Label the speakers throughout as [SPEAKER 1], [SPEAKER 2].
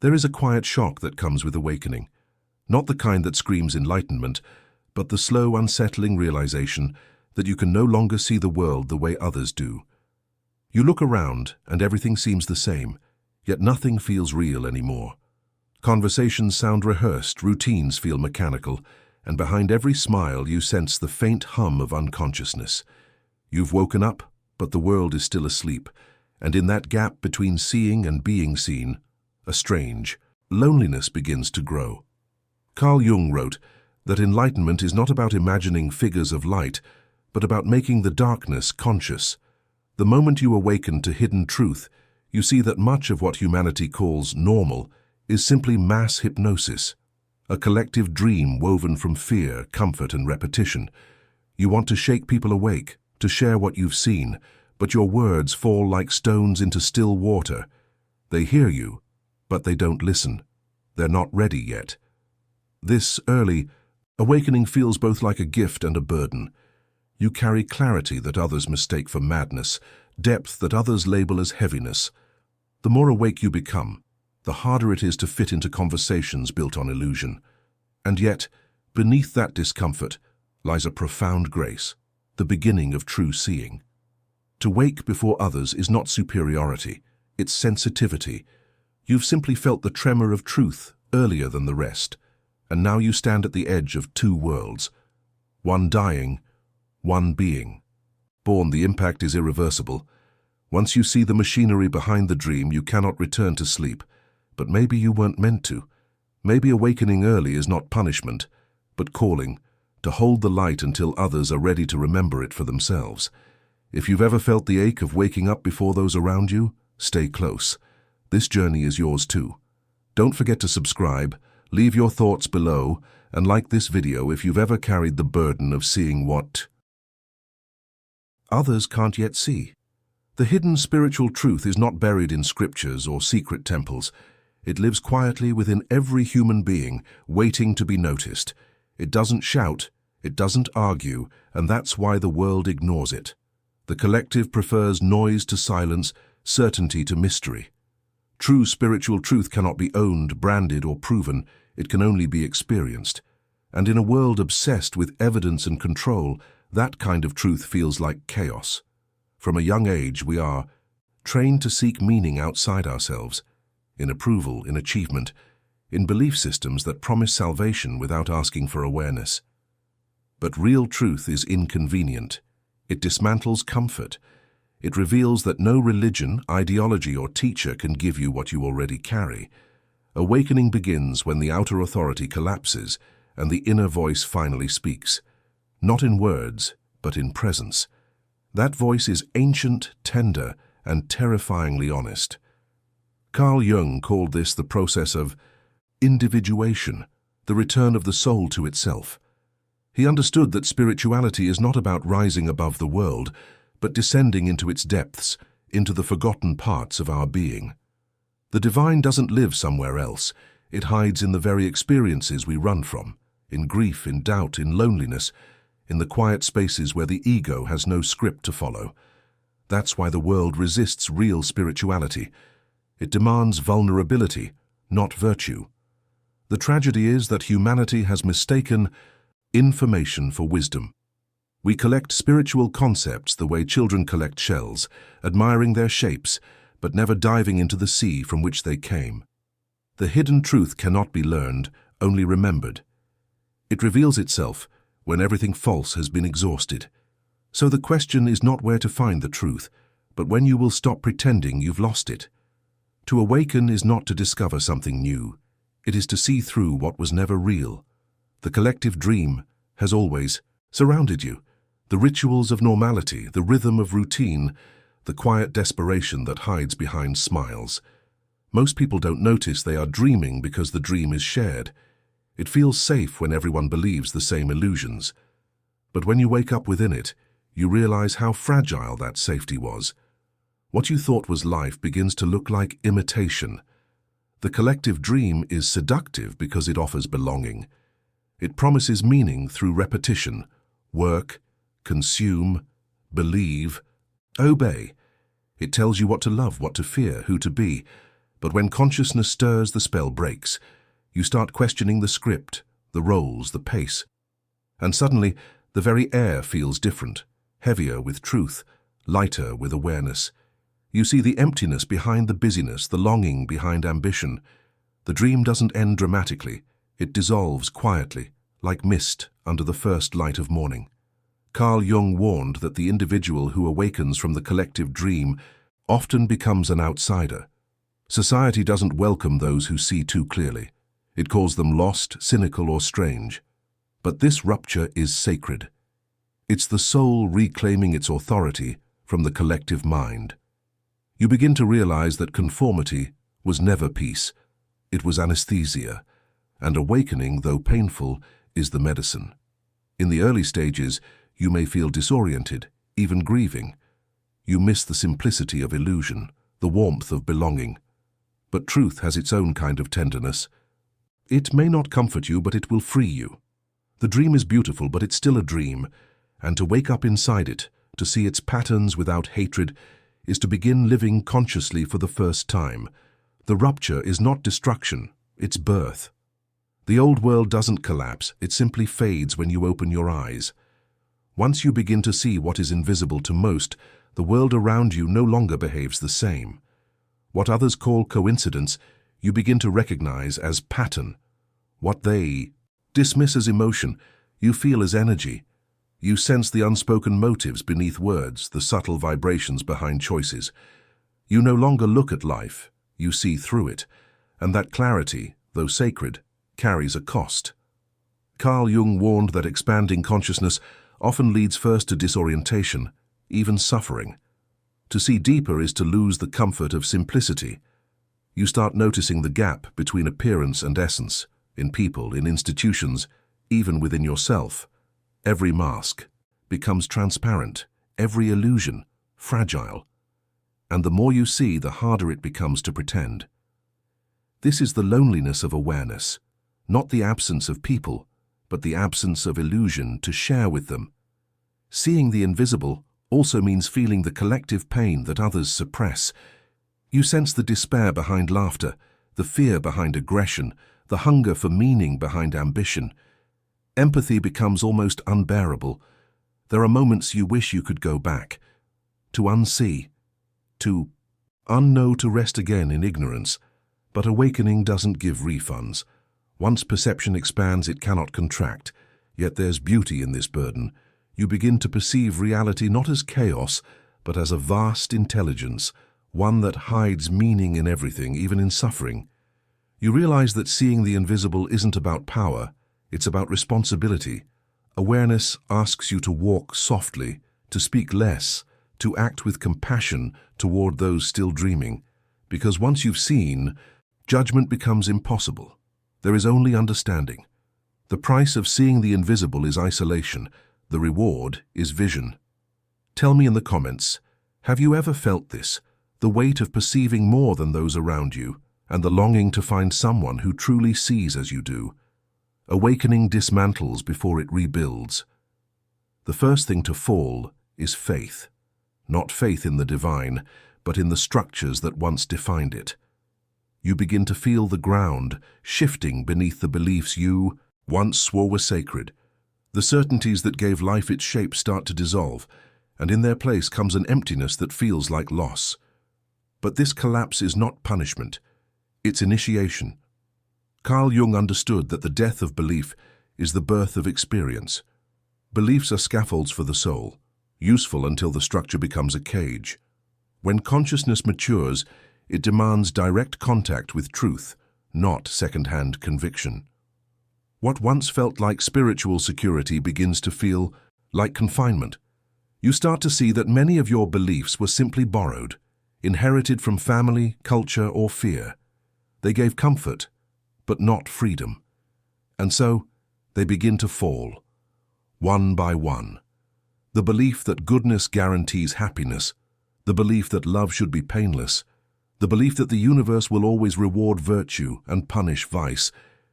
[SPEAKER 1] There is a quiet shock that comes with awakening, not the kind that screams enlightenment, but the slow, unsettling realization that you can no longer see the world the way others do. You look around and everything seems the same, yet nothing feels real anymore. Conversations sound rehearsed, routines feel mechanical, and behind every smile you sense the faint hum of unconsciousness. You've woken up, but the world is still asleep, and in that gap between seeing and being seen, a strange loneliness begins to grow. Carl Jung wrote that enlightenment is not about imagining figures of light, but about making the darkness conscious. The moment you awaken to hidden truth, you see that much of what humanity calls normal is simply mass hypnosis, a collective dream woven from fear, comfort, and repetition. You want to shake people awake, to share what you've seen, but your words fall like stones into still water. They hear you, but they don't listen. They're not ready yet. This early awakening feels both like a gift and a burden. You carry clarity that others mistake for madness, depth that others label as heaviness. The more awake you become, the harder it is to fit into conversations built on illusion. And yet, beneath that discomfort lies a profound grace, the beginning of true seeing. To wake before others is not superiority, it's sensitivity. You've simply felt the tremor of truth earlier than the rest, and now you stand at the edge of two worlds, one dying, one being. Born, the impact is irreversible. Once you see the machinery behind the dream, you cannot return to sleep. But maybe you weren't meant to. Maybe awakening early is not punishment, but calling, to hold the light until others are ready to remember it for themselves. If you've ever felt the ache of waking up before those around you, stay close. This journey is yours too. Don't forget to subscribe, leave your thoughts below, and like this video if you've ever carried the burden of seeing what others can't yet see. The hidden spiritual truth is not buried in scriptures or secret temples. It lives quietly within every human being, waiting to be noticed. It doesn't shout, it doesn't argue, and that's why the world ignores it. The collective prefers noise to silence, certainty to mystery. True spiritual truth cannot be owned, branded, or proven. It can only be experienced. And in a world obsessed with evidence and control, that kind of truth feels like chaos. From a young age, we are trained to seek meaning outside ourselves, in approval, in achievement, in belief systems that promise salvation without asking for awareness. But real truth is inconvenient. It dismantles comfort. It reveals that no religion, ideology, or teacher can give you what you already carry. Awakening begins when the outer authority collapses and the inner voice finally speaks. Not in words, but in presence. That voice is ancient, tender, and terrifyingly honest. Carl Jung called this the process of individuation, the return of the soul to itself. He understood that spirituality is not about rising above the world, but descending into its depths, into the forgotten parts of our being. The divine doesn't live somewhere else. It hides in the very experiences we run from, in grief, in doubt, in loneliness, in the quiet spaces where the ego has no script to follow. That's why the world resists real spirituality. It demands vulnerability, not virtue. The tragedy is that humanity has mistaken information for wisdom. We collect spiritual concepts the way children collect shells, admiring their shapes, but never diving into the sea from which they came. The hidden truth cannot be learned, only remembered. It reveals itself when everything false has been exhausted. So the question is not where to find the truth, but when you will stop pretending you've lost it. To awaken is not to discover something new. It is to see through what was never real. The collective dream has always surrounded you. The rituals of normality, the rhythm of routine, the quiet desperation that hides behind smiles. Most people don't notice they are dreaming because the dream is shared. It feels safe when everyone believes the same illusions. But when you wake up within it, you realize how fragile that safety was. What you thought was life begins to look like imitation. The collective dream is seductive because it offers belonging. It promises meaning through repetition, work, consume, believe, obey. It tells you what to love, what to fear, who to be. But when consciousness stirs, the spell breaks. You start questioning the script, the roles, the pace. And suddenly, the very air feels different, heavier with truth, lighter with awareness. You see the emptiness behind the busyness, the longing behind ambition. The dream doesn't end dramatically. It dissolves quietly, like mist under the first light of morning. Carl Jung warned that the individual who awakens from the collective dream often becomes an outsider. Society doesn't welcome those who see too clearly. It calls them lost, cynical, or strange. But this rupture is sacred. It's the soul reclaiming its authority from the collective mind. You begin to realize that conformity was never peace. It was anesthesia, and awakening, though painful, is the medicine. In the early stages, you may feel disoriented, even grieving. You miss the simplicity of illusion, the warmth of belonging. But truth has its own kind of tenderness. It may not comfort you, but it will free you. The dream is beautiful, but it's still a dream, and to wake up inside it, to see its patterns without hatred, is to begin living consciously for the first time. The rupture is not destruction, it's birth. The old world doesn't collapse, it simply fades when you open your eyes. Once you begin to see what is invisible to most, the world around you no longer behaves the same. What others call coincidence, you begin to recognize as pattern. What they dismiss as emotion, you feel as energy. You sense the unspoken motives beneath words, the subtle vibrations behind choices. You no longer look at life, you see through it, and that clarity, though sacred, carries a cost. Carl Jung warned that expanding consciousness often leads first to disorientation, even suffering. To see deeper is to lose the comfort of simplicity. You start noticing the gap between appearance and essence, in people, in institutions, even within yourself. Every mask becomes transparent, every illusion fragile. And the more you see, the harder it becomes to pretend. This is the loneliness of awareness, not the absence of people, but the absence of illusion to share with them. Seeing the invisible also means feeling the collective pain that others suppress. You sense the despair behind laughter, the fear behind aggression, the hunger for meaning behind ambition. Empathy becomes almost unbearable. There are moments you wish you could go back, to unsee, to unknow, to rest again in ignorance. But awakening doesn't give refunds. Once perception expands, it cannot contract. Yet there's beauty in this burden. You begin to perceive reality not as chaos, but as a vast intelligence, one that hides meaning in everything, even in suffering. You realize that seeing the invisible isn't about power, it's about responsibility. Awareness asks you to walk softly, to speak less, to act with compassion toward those still dreaming. Because once you've seen, judgment becomes impossible. There is only understanding. The price of seeing the invisible is isolation. The reward is vision. Tell me in the comments, have you ever felt this? The weight of perceiving more than those around you, and the longing to find someone who truly sees as you do. Awakening dismantles before it rebuilds. The first thing to fall is faith. Not faith in the divine, but in the structures that once defined it. You begin to feel the ground shifting beneath the beliefs you once swore were sacred. The certainties that gave life its shape start to dissolve, and in their place comes an emptiness that feels like loss. But this collapse is not punishment, it's initiation. Carl Jung understood that the death of belief is the birth of experience. Beliefs are scaffolds for the soul, useful until the structure becomes a cage. When consciousness matures, it demands direct contact with truth, not second-hand conviction. What once felt like spiritual security begins to feel like confinement. You start to see that many of your beliefs were simply borrowed, inherited from family, culture, or fear. They gave comfort, but not freedom. And so, they begin to fall, one by one. The belief that goodness guarantees happiness, the belief that love should be painless, the belief that the universe will always reward virtue and punish vice.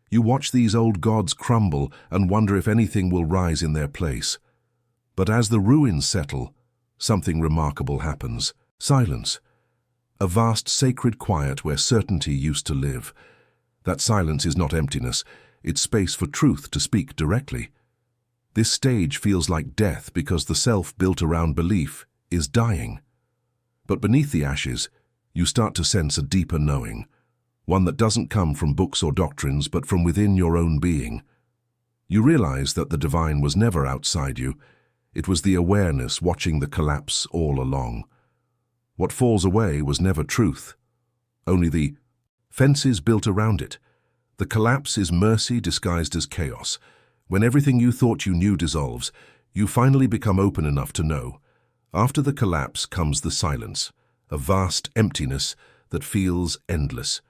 [SPEAKER 1] You watch these old gods crumble and wonder if anything will rise in their place. But as the ruins settle, something remarkable happens. Silence. a vast sacred quiet where certainty used to live. That silence is not emptiness, it's space for truth to speak directly. This stage feels like death because the self built around belief is dying. But beneath the ashes, you start to sense a deeper knowing, one that doesn't come from books or doctrines but from within your own being. You realize that the divine was never outside you. It was the awareness watching the collapse all along. What falls away was never truth, only the fences built around it. The collapse is mercy disguised as chaos. When everything you thought you knew dissolves, you finally become open enough to know. After the collapse comes the silence, a vast emptiness that feels endless.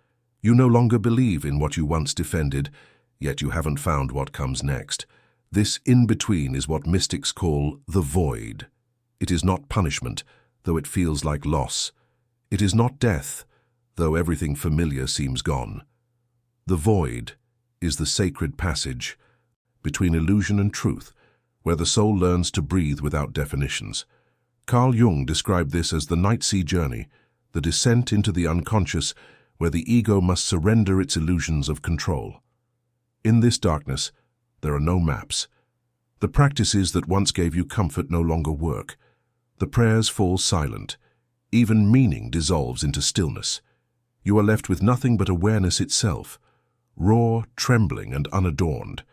[SPEAKER 1] You no longer believe in what you once defended, yet you haven't found what comes next. This in-between is what mystics call the void. It is not punishment, though it feels like loss. It is not death, though everything familiar seems gone. The void is the sacred passage between illusion and truth, where the soul learns to breathe without definitions. Carl Jung described this as the night sea journey, the descent into the unconscious, where the ego must surrender its illusions of control. In this darkness, there are no maps. The practices that once gave you comfort no longer work. The prayers fall silent. Even meaning dissolves into stillness. You are left with nothing but awareness itself, raw, trembling, and unadorned.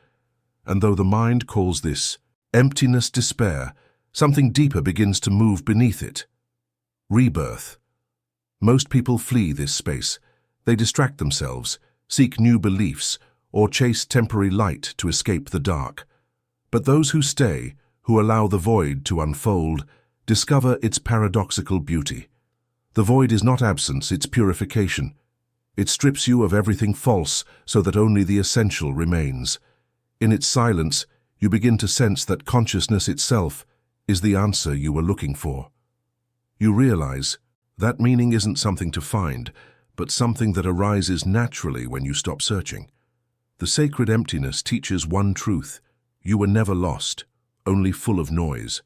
[SPEAKER 1] And though the mind calls this emptiness despair, something deeper begins to move beneath it. Rebirth. Most people flee this space. They distract themselves, seek new beliefs, or chase temporary light to escape the dark. But those who stay, who allow the void to unfold, discover its paradoxical beauty. The void is not absence, it's purification. It strips you of everything false so that only the essential remains. In its silence, you begin to sense that consciousness itself is the answer you were looking for. You realize that meaning isn't something to find, but something that arises naturally when you stop searching. The sacred emptiness teaches one truth: you were never lost, only full of noise.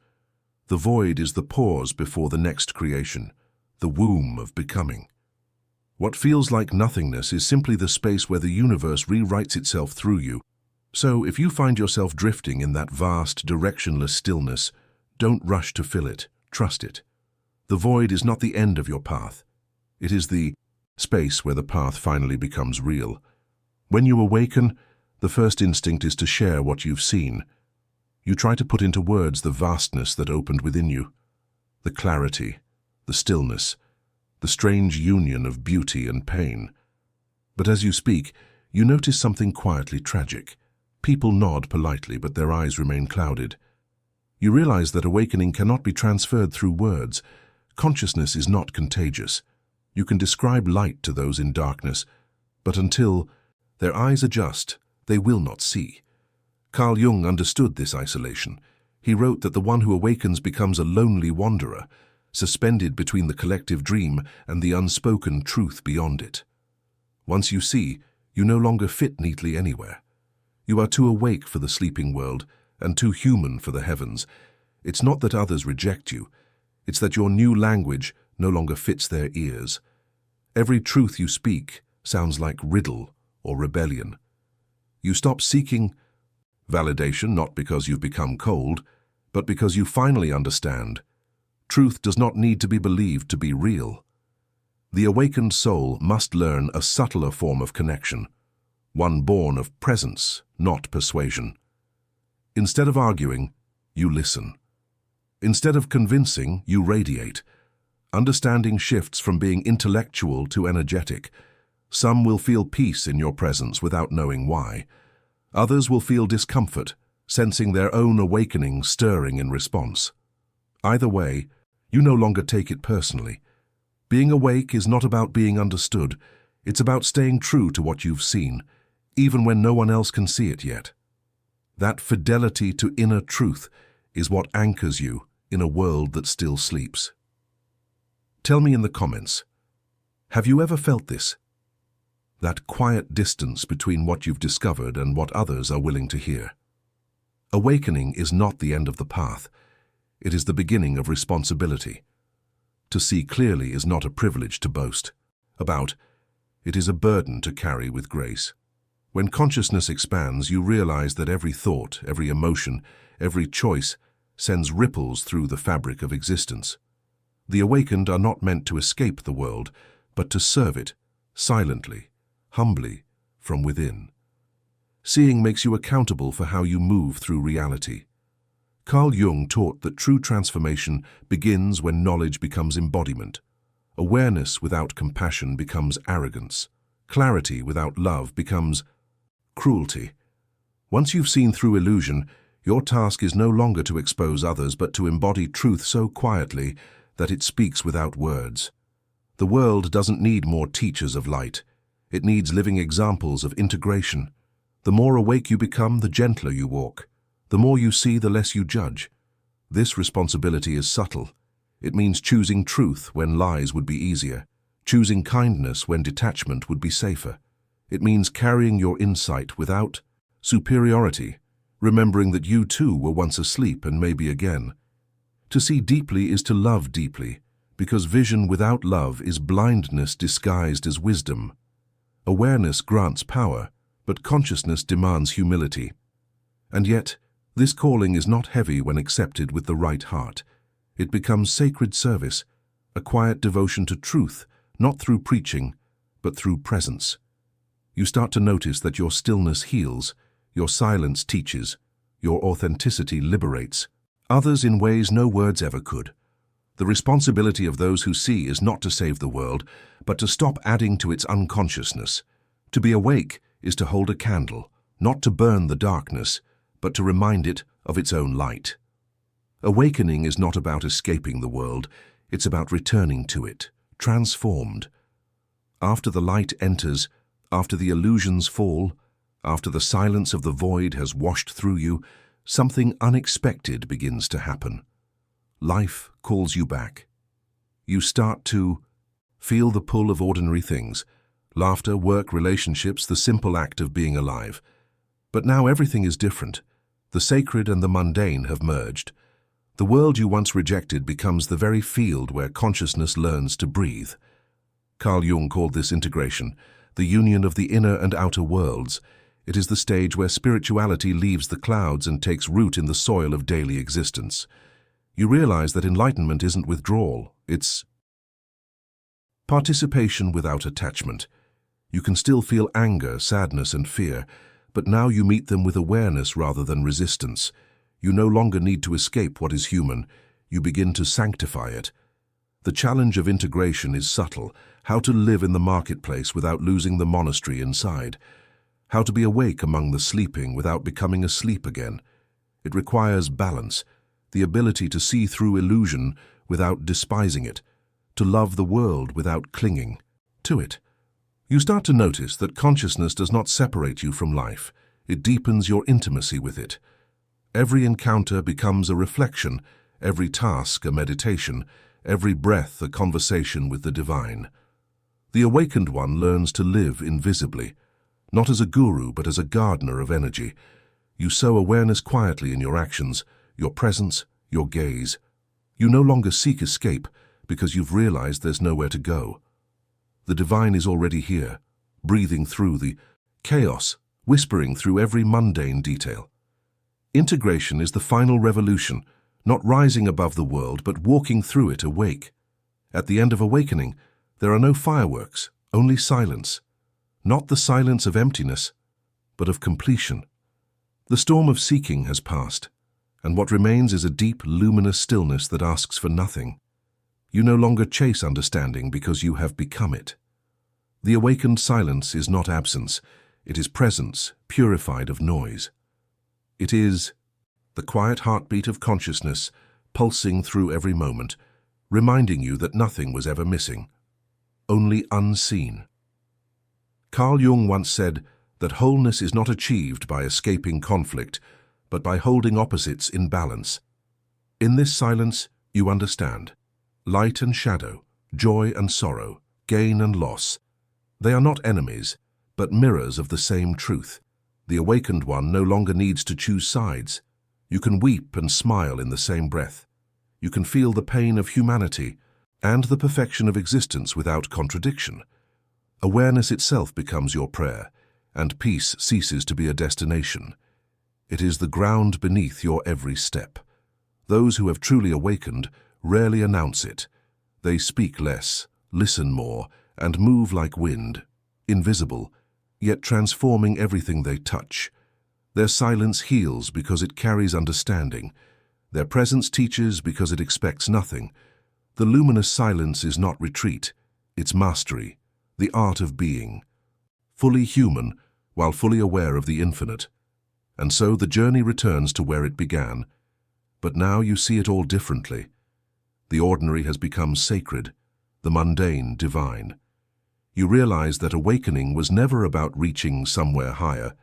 [SPEAKER 1] The void is the pause before the next creation, the womb of becoming. What feels like nothingness is simply the space where the universe rewrites itself through you. So, if you find yourself drifting in that vast, directionless stillness, don't rush to fill it, trust it. The void is not the end of your path. It is the space where the path finally becomes real. When you awaken, the first instinct is to share what you've seen. You try to put into words the vastness that opened within you, the clarity, the stillness, the strange union of beauty and pain. But as you speak, you notice something quietly tragic. People nod politely, but their eyes remain clouded. You realize that awakening cannot be transferred through words. Consciousness is not contagious. You can describe light to those in darkness, but until their eyes adjust, they will not see. Carl Jung understood this isolation. He wrote that the one who awakens becomes a lonely wanderer, suspended between the collective dream and the unspoken truth beyond it. Once you see, you no longer fit neatly anywhere. You are too awake for the sleeping world and too human for the heavens. It's not that others reject you. It's that your new language no longer fits their ears. Every truth you speak sounds like riddle or rebellion. You stop seeking validation not because you've become cold, but because you finally understand. Truth does not need to be believed to be real. The awakened soul must learn a subtler form of connection, one born of presence, not persuasion. Instead of arguing, you listen. Instead of convincing, you radiate. Understanding shifts from being intellectual to energetic. Some will feel peace in your presence without knowing why. Others will feel discomfort, sensing their own awakening stirring in response. Either way, you no longer take it personally. Being awake is not about being understood. It's about staying true to what you've seen, even when no one else can see it yet. That fidelity to inner truth is what anchors you in a world that still sleeps. Tell me in the comments, have you ever felt this? That quiet distance between what you've discovered and what others are willing to hear. Awakening is not the end of the path. It is the beginning of responsibility. To see clearly is not a privilege to boast about. It is a burden to carry with grace. When consciousness expands, you realize that every thought, every emotion, every choice sends ripples through the fabric of existence. The awakened are not meant to escape the world, but to serve it, silently, humbly, from within. Seeing makes you accountable for how you move through reality. Carl Jung taught that true transformation begins when knowledge becomes embodiment. Awareness without compassion becomes arrogance. Clarity without love becomes cruelty. Once you've seen through illusion, your task is no longer to expose others but to embody truth so quietly that it speaks without words. The world doesn't need more teachers of light. It needs living examples of integration. The more awake you become, the gentler you walk. The more you see, the less you judge. This responsibility is subtle. It means choosing truth when lies would be easier, choosing kindness when detachment would be safer. It means carrying your insight without superiority, remembering that you too were once asleep and maybe again. To see deeply is to love deeply, because vision without love is blindness disguised as wisdom. Awareness grants power, but consciousness demands humility. And yet, this calling is not heavy when accepted with the right heart. It becomes sacred service, a quiet devotion to truth, not through preaching, but through presence. You start to notice that your stillness heals, your silence teaches, your authenticity liberates others in ways no words ever could. The responsibility of those who see is not to save the world, but to stop adding to its unconsciousness. To be awake is to hold a candle, not to burn the darkness, but to remind it of its own light. Awakening is not about escaping the world, it's about returning to it, transformed. After the light enters, after the illusions fall, after the silence of the void has washed through you, something unexpected begins to happen. Life calls you back. You start to feel the pull of ordinary things, laughter, work, relationships, the simple act of being alive. But now everything is different. The sacred and the mundane have merged. The world you once rejected becomes the very field where consciousness learns to breathe. Carl Jung called this integration, the union of the inner and outer worlds. It is the stage where spirituality leaves the clouds and takes root in the soil of daily existence. You realize that enlightenment isn't withdrawal, it's participation without attachment. You can still feel anger, sadness, and fear, but now you meet them with awareness rather than resistance. You no longer need to escape what is human, you begin to sanctify it. The challenge of integration is subtle, how to live in the marketplace without losing the monastery inside. How to be awake among the sleeping without becoming asleep again. It requires balance, the ability to see through illusion without despising it, to love the world without clinging to it. You start to notice that consciousness does not separate you from life, it deepens your intimacy with it. Every encounter becomes a reflection, every task a meditation, every breath a conversation with the divine. The awakened one learns to live invisibly, not as a guru but as a gardener of energy. You sow awareness quietly in your actions, your presence, your gaze. You no longer seek escape because you've realized there's nowhere to go. The divine is already here, breathing through the chaos, whispering through every mundane detail. Integration is the final revolution, not rising above the world but walking through it awake. At the end of awakening, there are no fireworks, only silence. Not the silence of emptiness, but of completion. The storm of seeking has passed, and what remains is a deep, luminous stillness that asks for nothing. You no longer chase understanding because you have become it. The awakened silence is not absence, it is presence, purified of noise. It is the quiet heartbeat of consciousness, pulsing through every moment, reminding you that nothing was ever missing, only unseen. Carl Jung once said that wholeness is not achieved by escaping conflict, but by holding opposites in balance. In this silence, you understand. Light and shadow, joy and sorrow, gain and loss. They are not enemies, but mirrors of the same truth. The awakened one no longer needs to choose sides. You can weep and smile in the same breath. You can feel the pain of humanity, and the perfection of existence without contradiction. Awareness itself becomes your prayer, and peace ceases to be a destination. It is the ground beneath your every step. Those who have truly awakened rarely announce it. They speak less, listen more, and move like wind, invisible, yet transforming everything they touch. Their silence heals because it carries understanding. Their presence teaches because it expects nothing. The luminous silence is not retreat, it's mastery, the art of being. Fully human, while fully aware of the infinite. And so the journey returns to where it began. But now you see it all differently. The ordinary has become sacred, the mundane divine. You realize that awakening was never about reaching somewhere higher.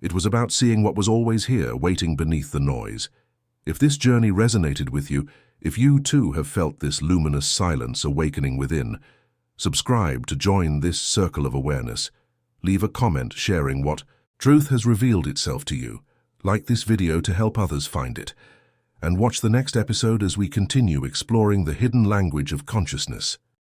[SPEAKER 1] It was about seeing what was always here, waiting beneath the noise. If this journey resonated with you, if you too have felt this luminous silence awakening within, subscribe to join this circle of awareness. Leave a comment sharing what truth has revealed itself to you. Like this video to help others find it. And watch the next episode as we continue exploring the hidden language of consciousness.